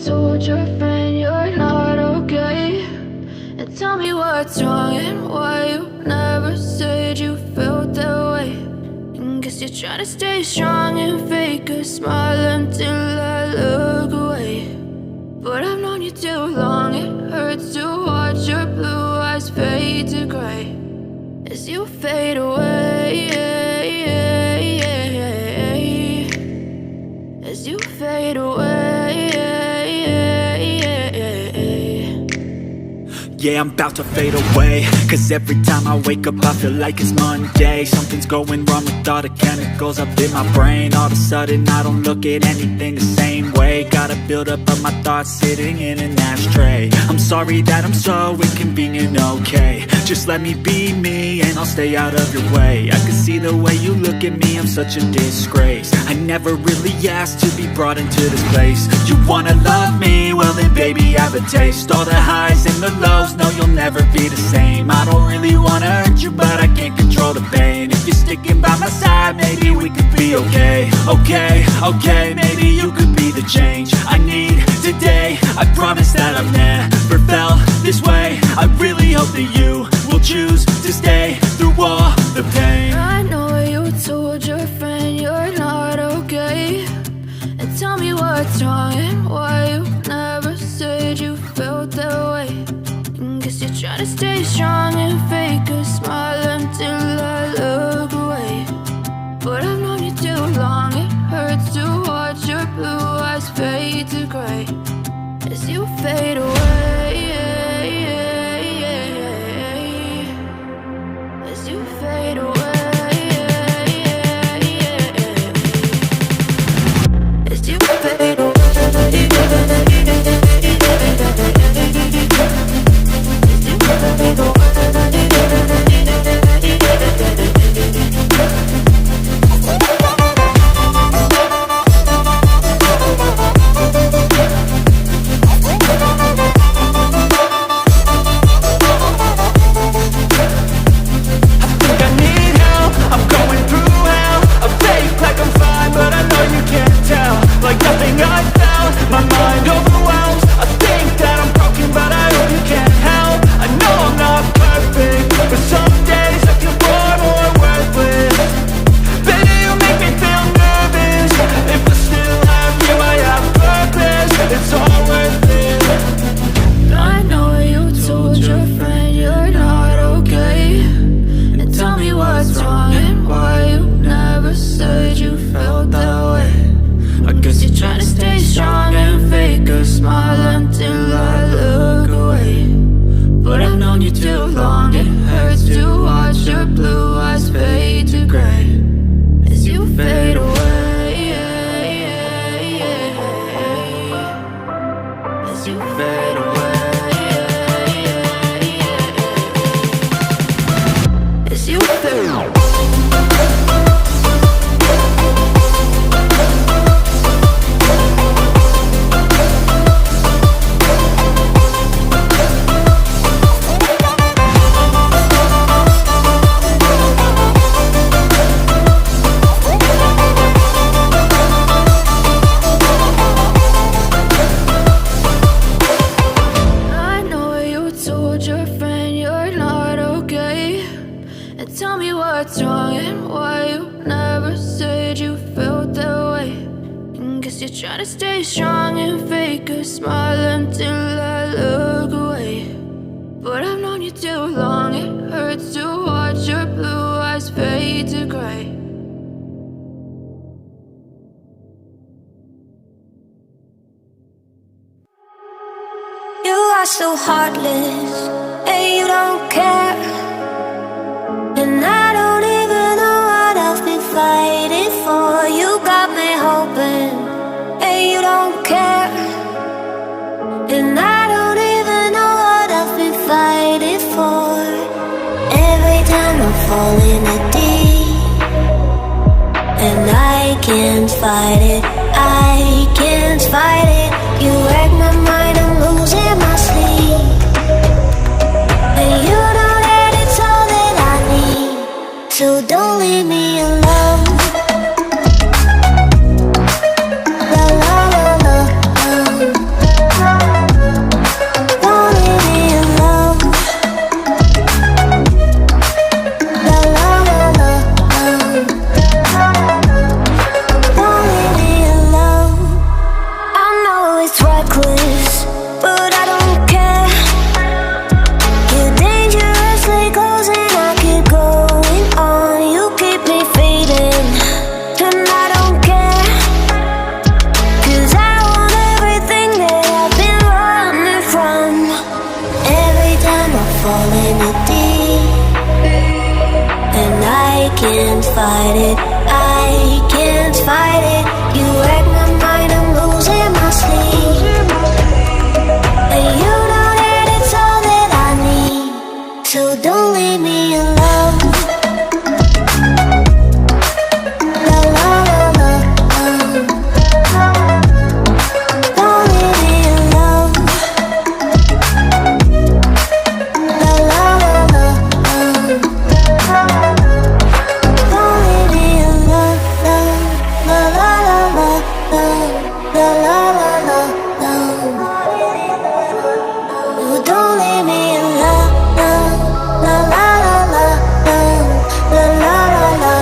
told your friend you're not okay, and tell me what's wrong and why you never said you felt that way. And guess you're trying to stay strong and fake a smile until I look away. But I've known you too long, it hurts to watch your blue eyes fade to gray as you fade away, as you fade away. Yeah, I'm about to fade away, cause every time I wake up I feel like it's Monday. Something's going wrong with all the chemicals up in my brain. All of a sudden I don't look at anything the same way. Gotta build up of my thoughts sitting in an ashtray. I'm sorry that I'm so inconvenient, okay. Just let me be me and I'll stay out of your way. I can see the way you look at me, I'm such a disgrace. I never really asked to be brought into this place. You wanna love me? Well then baby I have a taste. All the highs and the lows, no you'll never be the same. I don't really wanna hurt you but I can't control the pain. If you're sticking by my side maybe we could be okay. Okay, maybe you could be the change I need today. I promise that I've never felt this way. I really hope that you will choose to stay through all the pain. I know you told your friend you're not okay, and tell me what's wrong and why you never said you felt that way. And guess you're trying to stay strong and fake a smile until I look away. But I've known you too long, it hurts to watch your blue eyes fade to gray as you fade away, as you fade away, as you fade away. As you fade away. guess you feel. Tell me what's wrong and why you never said you felt that way. And guess you're trying to stay strong and fake a smile until I look away. But I've known you too long, it hurts to watch your blue eyes fade to gray. You are so heartless, and you don't care. And I don't even know what I've been fighting for. You got me hoping, and you don't care. And I don't even know what I've been fighting for. Every time I fall in a deep, and I can't fight it, I can't fight it. You wreck my mind, I'm losing my sleep. And you know that it's all that I need, so don't leave me alone. La la la la, don't leave me alone. La la la la, don't leave me alone. I know it's reckless, but I don't care. You're dangerously close and I keep going on. You keep me fading, and I don't care. 'Cause I want everything that I've been running from. Every time I fall in the deep, and I can't fight it, I can't fight it. You wreck my mind, I'm losing my sleep. And you know that it's all that I need, so don't leave me alone. La la la la, don't leave me alone. La la la la, don't leave me alone. La la la la, la la la la, oh, don't leave me alone. La la la la, la la la la,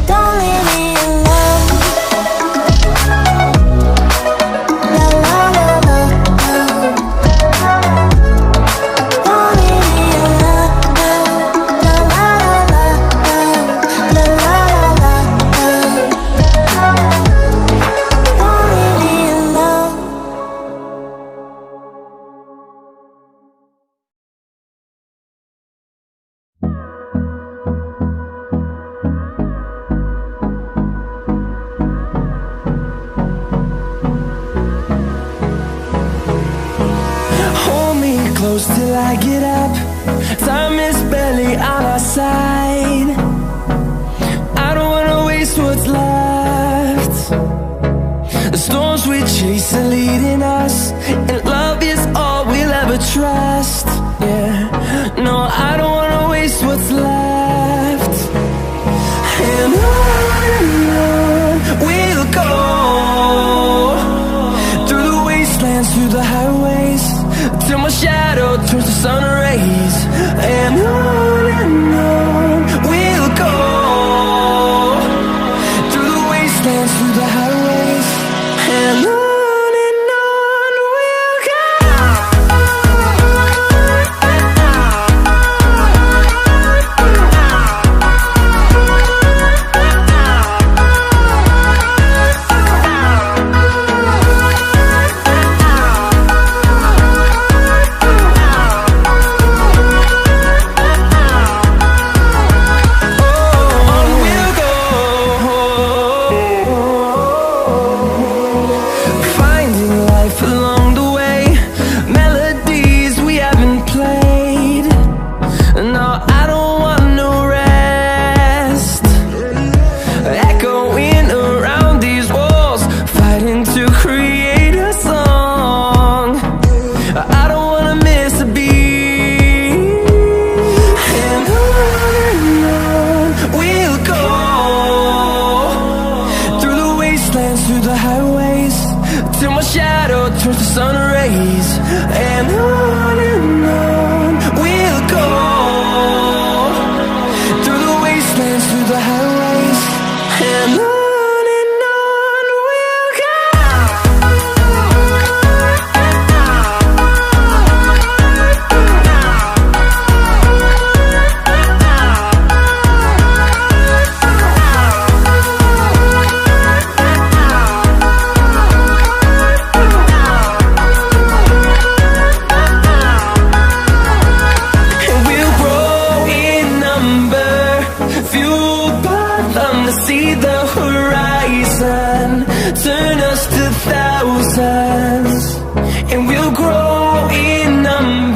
don't leave me alone. La la la la, don't leave me alone. La la la la, la la la la, don't leave me alone. Hold me close till I get up. Time is barely on our side. I don't wanna waste what's left. The storms we chase are leading us, and love is all we'll ever trust. Yeah, no, I don't wanna waste what's left. And on we'll go, through the wastelands, through the highways, till my shadow turns to sun rays. And on